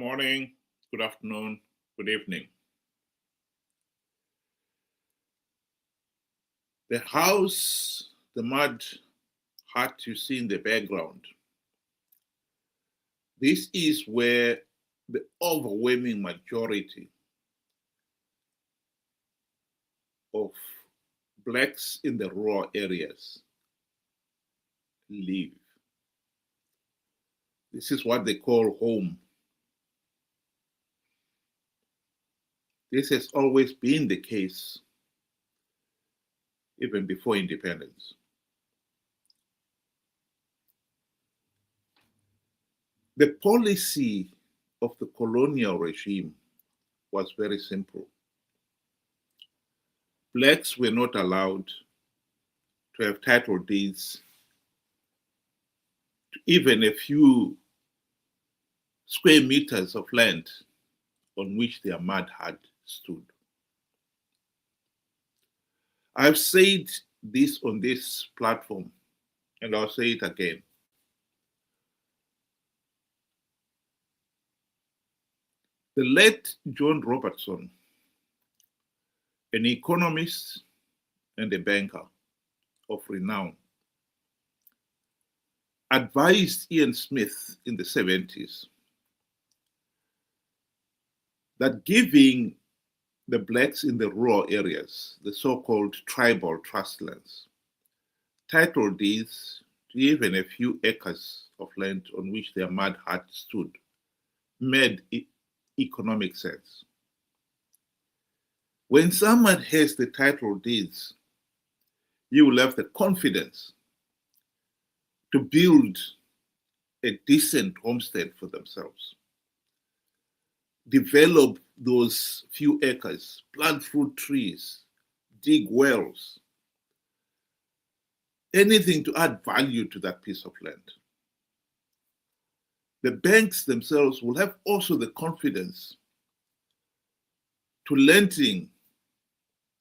Morning, good afternoon, good evening. The house, the mud hut you see in the background, this is where the overwhelming majority of blacks in the rural areas live. This is what they call home. This has always been the case, even before independence. The policy of the colonial regime was very simple. Blacks were not allowed to have title deeds to even a few square meters of land on which their mud hut stood. I've said this on this platform, and I'll say it again. The late John Robertson, an economist and a banker of renown, advised Ian Smith in the 70s that giving the blacks in the rural areas, the so-called tribal trust lands, title deeds to even a few acres of land on which their mud hut stood, made economic sense. When someone has the title deeds, you will have the confidence to build a decent homestead for themselves, develop those few acres, plant fruit trees, dig wells, anything to add value to that piece of land. The banks themselves will have also the confidence to lending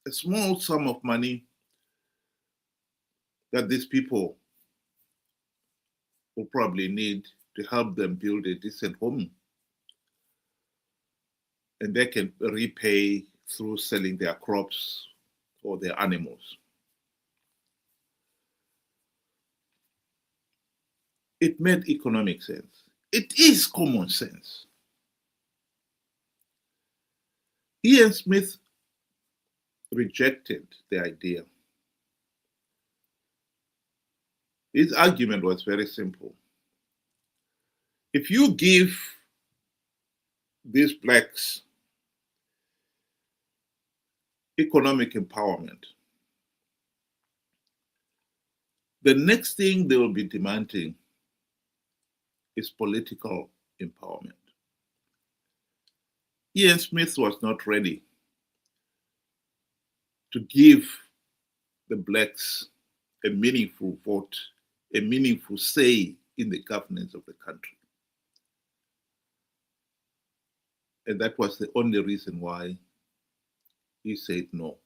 a small sum of money that these people will probably need to help them build a decent home. And they can repay through selling their crops or their animals. It made economic sense. It is common sense. Ian Smith rejected the idea. His argument was very simple. If you give these blacks economic empowerment, the next thing they will be demanding is political empowerment. Ian Smith was not ready to give the blacks a meaningful vote, a meaningful say in the governance of the country. And that was the only reason why he said no.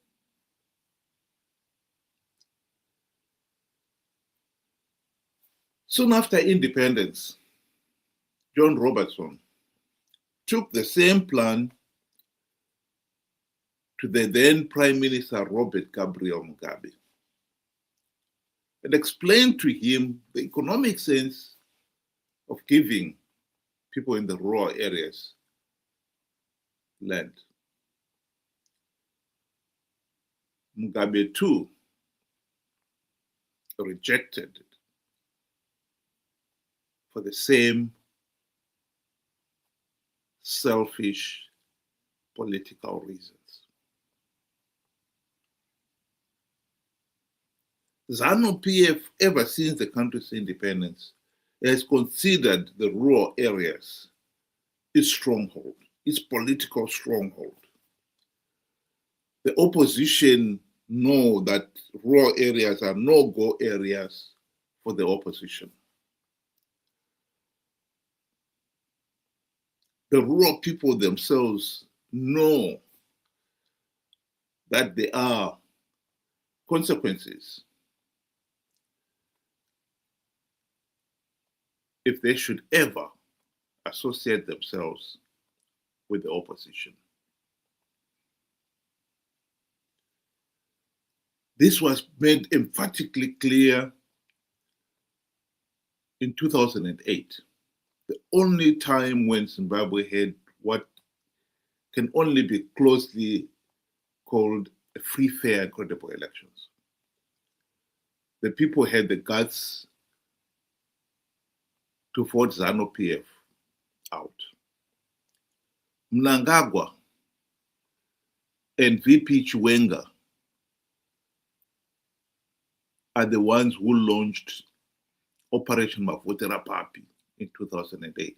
Soon after independence, John Robertson took the same plan to the then Prime Minister Robert Gabriel Mugabe and explained to him the economic sense of giving people in the rural areas land. Mugabe too rejected it for the same selfish political reasons. Zanu PF, ever since the country's independence, has considered the rural areas its stronghold, its political stronghold. The opposition know that rural areas are no-go areas for the opposition. The rural people themselves know that there are consequences if they should ever associate themselves with the opposition. This was made emphatically clear in 2008, the only time when Zimbabwe had what can only be closely called a free, fair, and credible elections. The people had the guts to vote Zanu PF out. Mnangagwa and VP Chiwenga are the ones who launched Operation Mavotera Papi in 2008,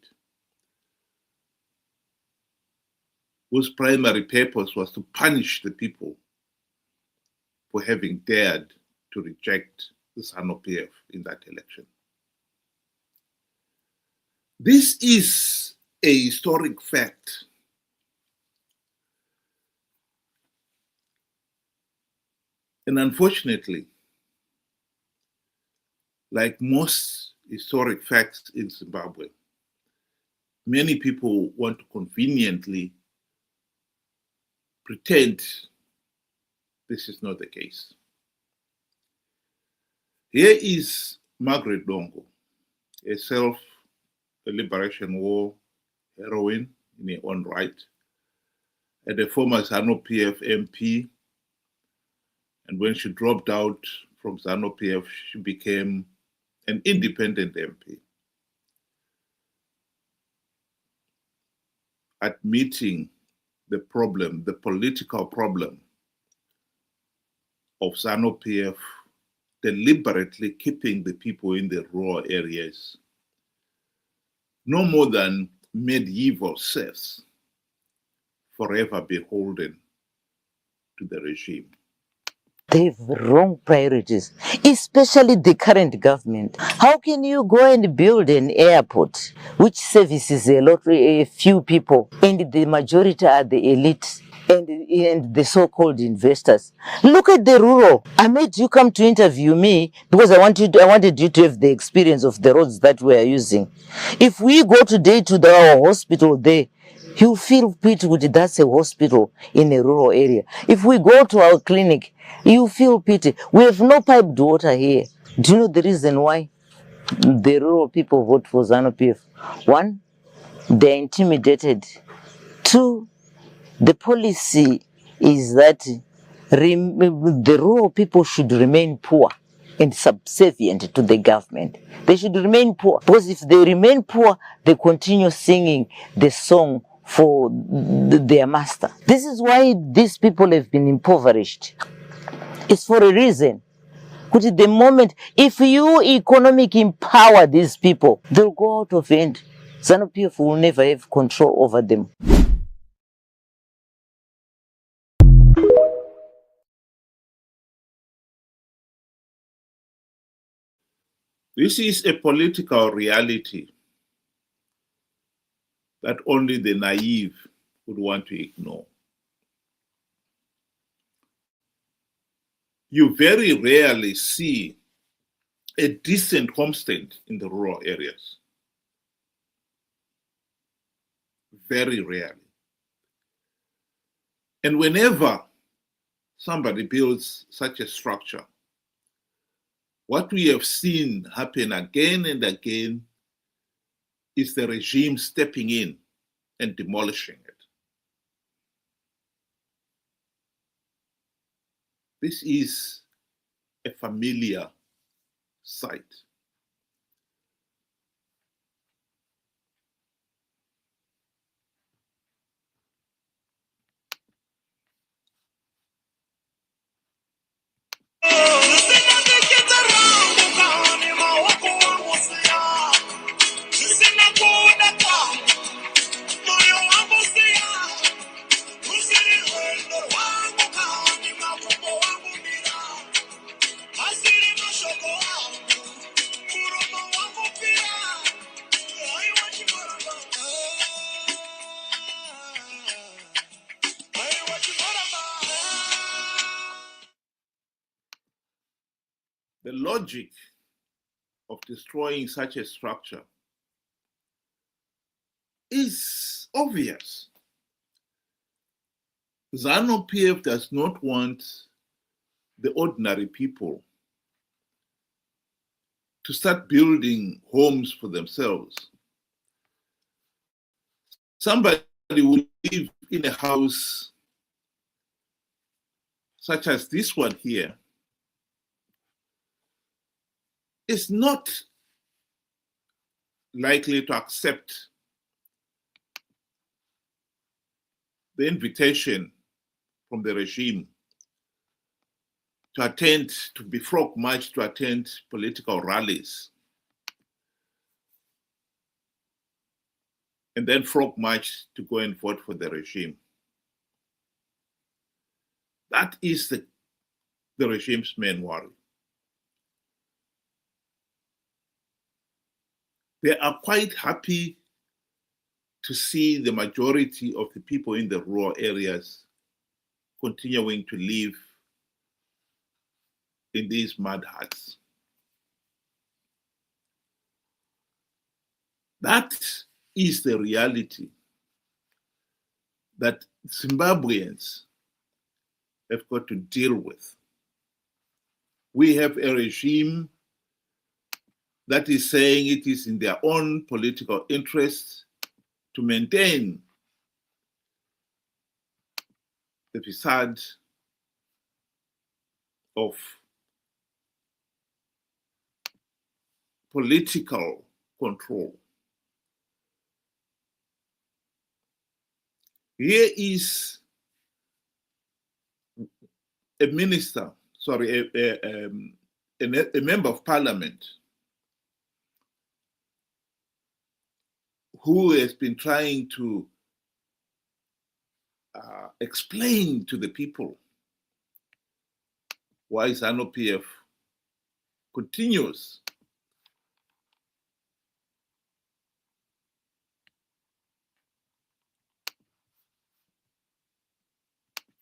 whose primary purpose was to punish the people for having dared to reject the Zanu PF in that election. This is a historic fact. And unfortunately, like most historic facts in Zimbabwe, many people want to conveniently pretend this is not the case. Here is Margaret Dongo, a self-liberation war heroine in her own right, and a former Zanu PF MP. And when she dropped out from Zanu PF, she became an independent MP, admitting the problem, the political problem of Zanu PF deliberately keeping the people in the rural areas no more than medieval serfs, forever beholden to the regime. They have wrong priorities, especially the current government. How can you go and build an airport which services a few people, and the majority are the elite and the so-called investors? Look at the rural. I made you come to interview me because I wanted you to have the experience of the roads that we are using. If we go today to our hospital there, you feel pity with that's a hospital in a rural area. If we go to our clinic, you feel pity. We have no piped water here. Do you know the reason why the rural people vote for Zanu PF? One, they're intimidated. Two, the policy is that the rural people should remain poor and subservient to the government. They should remain poor, because if they remain poor, they continue singing the song for their master. This is why these people have been impoverished. It's for a reason. Because at the moment, if you economically empower these people, they'll go out of hand. Zanu PF will never have control over them. This is a political reality that only the naive would want to ignore. You very rarely see a decent homestead in the rural areas. Very rarely. And whenever somebody builds such a structure, what we have seen happen again and again is the regime stepping in and demolishing it. This is a familiar sight. The logic of destroying such a structure is obvious. Zanu PF does not want the ordinary people to start building homes for themselves. Somebody will live in a house such as this one here. Is not likely to accept the invitation from the regime to be frog marched to attend political rallies, and then frog marched to go and vote for the regime. That is the regime's main worry. They are quite happy to see the majority of the people in the rural areas continuing to live in these mud huts. That is the reality that Zimbabweans have got to deal with. We have a regime that is saying it is in their own political interests to maintain the facade of political control. Here is a minister, sorry, a member of parliament who has been trying to explain to the people why Zanu PF continues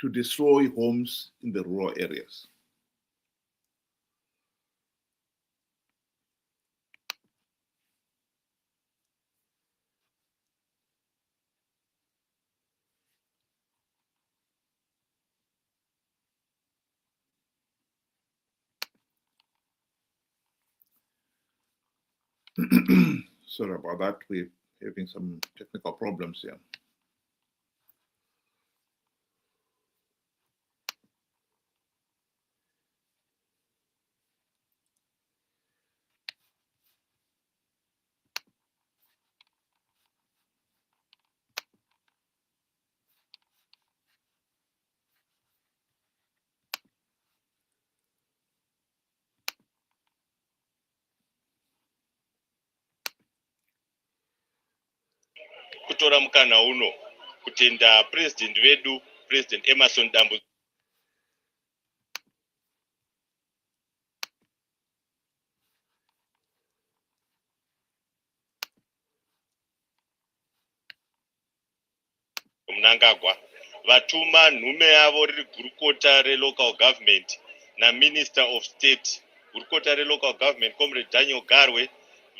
to destroy homes in the rural areas. Sorry about that. We're having some technical problems here. Kutora mukana uno kutenda president wedu President Emerson Dambu Mnangagwa vatuma nhume yavo riri gurukota relocal government na minister of state gurukota relocal government comrade Daniel Gwarwe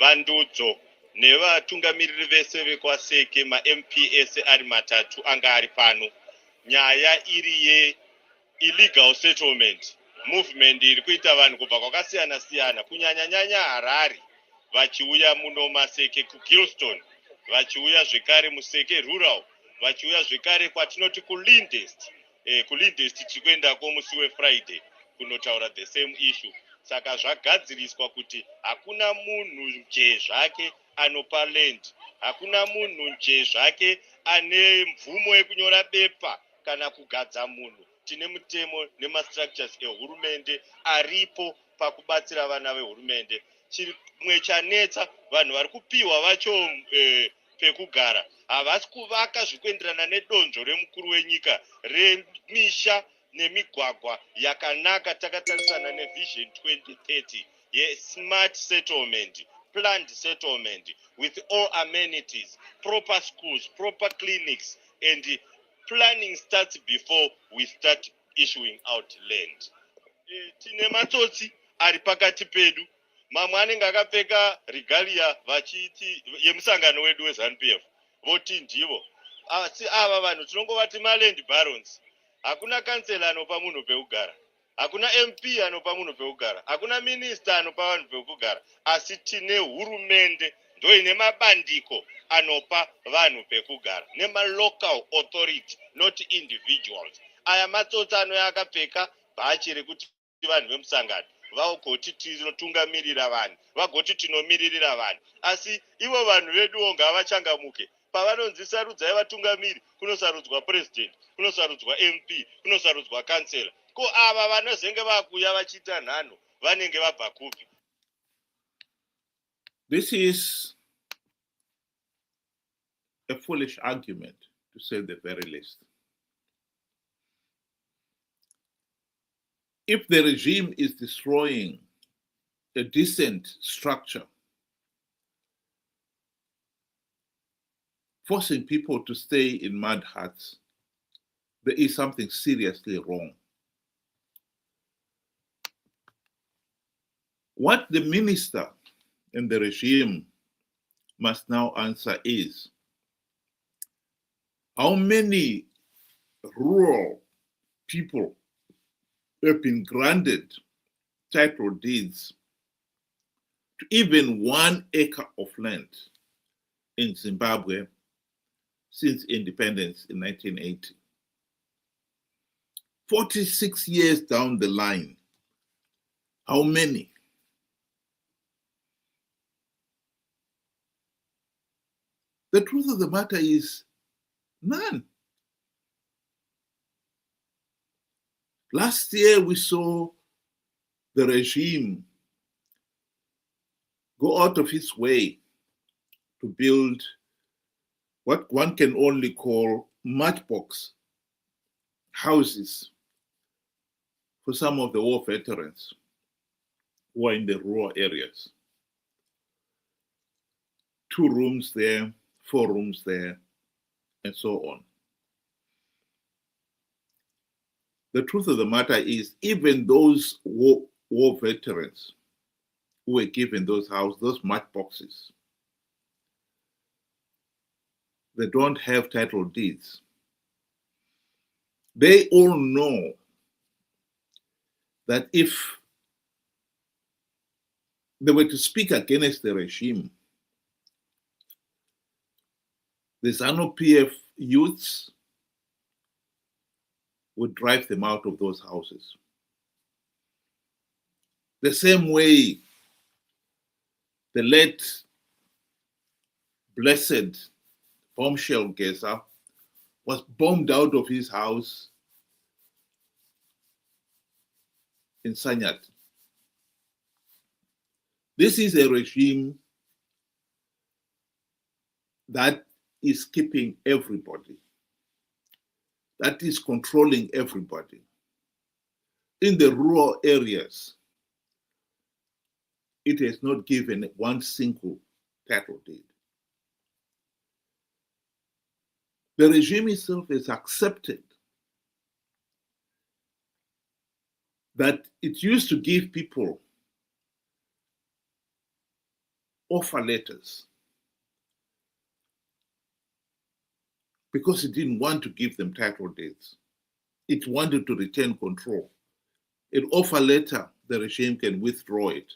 vandudzo nevatungamiriri vese vekwaseke ma-MPS ari matatu anga ari pano. Nyaya iri ye illegal settlement movement iri kuita vanhu kubva kwakasiyana siyana kunyanya Harare vachiuya muno Maseke kuGillstone vachiuya zvekare Museke rural vachiuya zvekare kwatinoti kuLindest kuLindest tikuendako musi weFriday kunotaura the same issue. Saka zvagadziriswa kuti hakuna munhu nje zvake anopa land, hakuna munhu nje zvake ane mvumo yekunyora bepa kana kugadza munhu. Tine mutemo nemastructures ehurumende aripo pakubatsira vana vehurumende. Chimwe chanetsa vanhu vari kupiwa vacho pekugara havasi kuvaka zvikuenderana nedonzvo remukuru wenyika remisha nemigwagwa yakanaka takatarisana nevision 2030 smart settlement, planned settlement with all amenities, proper schools, proper clinics, and planning starts before we start issuing out land. Tine matsotsi ari pakati pedu, mamwe anenge akapfeka regalia vachiti yemusangano wedu weZanu PF voti ndivo asi ava vanhu tinongovati maland barons hakuna kansela anopa munhu pekugara, hakuna MP anopa munhu pekugara, hakuna minista anopa vanhu pekugara, asi tine hurumende ndo ine mabandiko anopa vanhu pekugara nema-local authority, not individuals. Aya matsotsi anoyakapfeka bhachi rekuti vanhu vemusangano vagoti tinotungamirira vanhu, vagoti tinomiririra vanhu, asi ivo vanhu veduwo ngavachangamuke. Pavanonzi sarudzai vatungamiri, kunosarudzwa president, kunosarudzwa MP, kunosarudzwa kansela. Ko ava vanozenge vakuya vachiita nhano vanenge vabva kupi? This is a foolish argument, to say the very least. If the regime is destroying a decent structure, forcing people to stay in mud huts, there is something seriously wrong. What the minister and the regime must now answer is, how many rural people have been granted title deeds to even 1 acre of land in Zimbabwe since independence in 1980? 46 years down the line, how many? The truth of the matter is none. Last year, we saw the regime go out of its way to build what one can only call matchbox houses for some of the war veterans who are in the rural areas. 2 rooms there, 4 rooms there, and so on. The truth of the matter is, even those war veterans who were given those houses, those matchboxes, they don't have title deeds. They all know that if they were to speak against the regime, the Zanu PF youths would drive them out of those houses. The same way the late blessed bombshell Geza was bombed out of his house in Sanyat. This is a regime that is keeping everybody, that is controlling everybody. In the rural areas, it has not given 1 single title deed. The regime itself has accepted that it used to give people offer letters because it didn't want to give them title deeds. It wanted to retain control. An offer letter, the regime can withdraw it.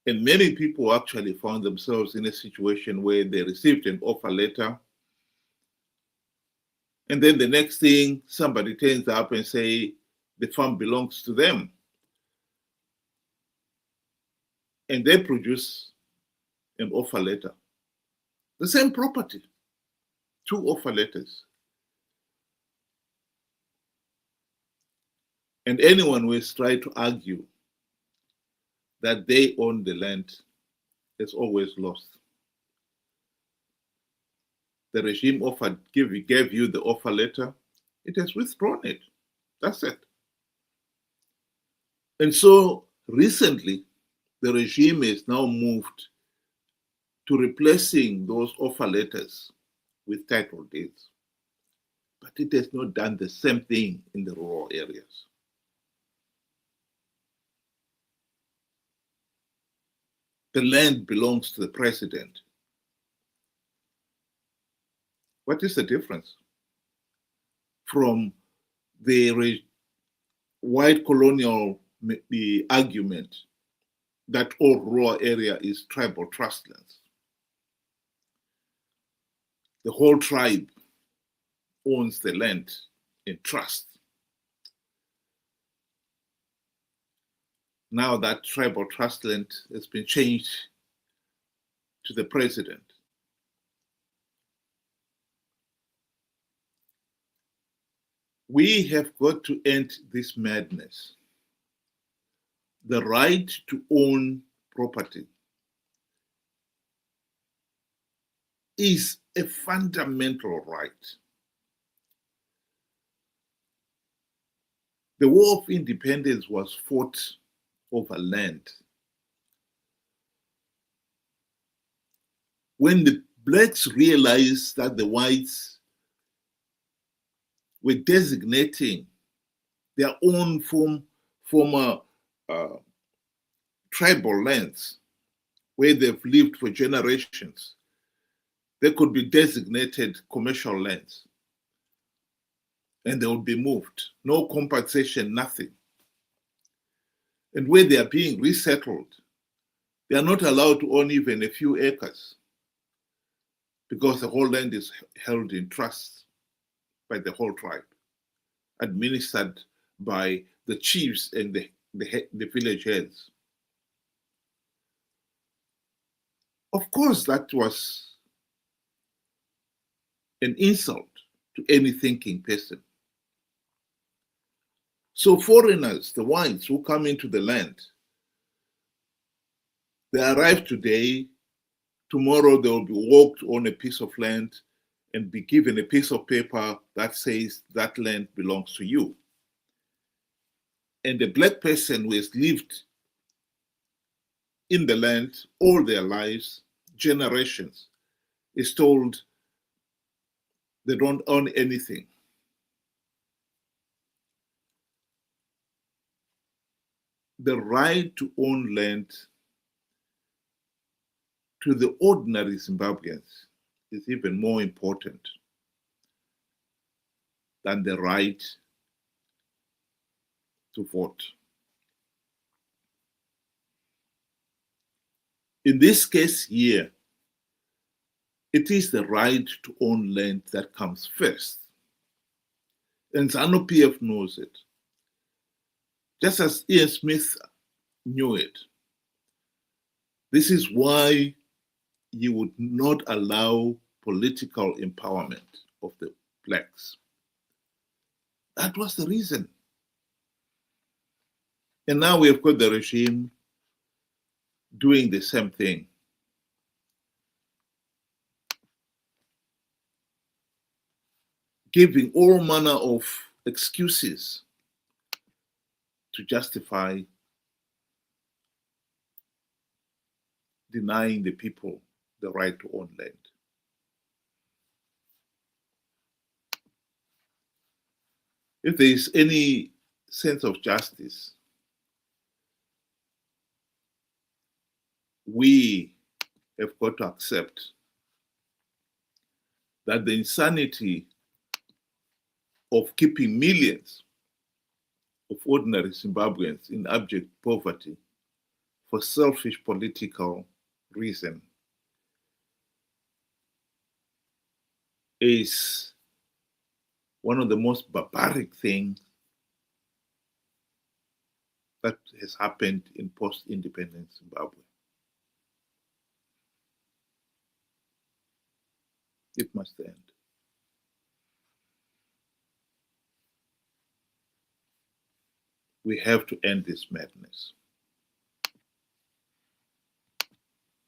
And many people actually found themselves in a situation where they received an offer letter, and then the next thing, somebody turns up and say the farm belongs to them. And they produce an offer letter. The same property, 2 offer letters. And anyone who has tried to argue that they own the land has always lost. The regime gave you the offer letter, it has withdrawn it. That's it. And so recently, the regime is now moved to replacing those offer letters with title deeds. But it has not done the same thing in the rural areas. The land belongs to the president. What is the difference from the white colonial argument that all rural area is tribal trust lands. The whole tribe owns the land in trust. Now that tribal trust land has been changed to the president. We have got to end this madness. The right to own property is a fundamental right. The War of Independence was fought over land. When the blacks realized that the whites were designating their own former tribal lands where they've lived for generations, they could be designated commercial lands and they would be moved. No compensation, nothing. And where they are being resettled, they are not allowed to own even a few acres because the whole land is held in trust by the whole tribe, administered by the chiefs and the village heads. Of course, that was an insult to any thinking person. So foreigners, the whites who come into the land, they arrive today, tomorrow they will be walked on a piece of land and be given a piece of paper that says that land belongs to you. And the black person who has lived in the land all their lives, generations, is told they don't own anything. The right to own land to the ordinary Zimbabweans is even more important than the right to vote. In this case here, it is the right to own land that comes first. And Zanu PF knows it. Just as Ian Smith knew it. This is why you would not allow political empowerment of the blacks. That was the reason. And now we have got the regime doing the same thing. Giving all manner of excuses to justify denying the people the right to own land. If there is any sense of justice, we have got to accept that the insanity of keeping millions of ordinary Zimbabweans in abject poverty for selfish political reason is one of the most barbaric things that has happened in post-independent Zimbabwe. It must end. We have to end this madness.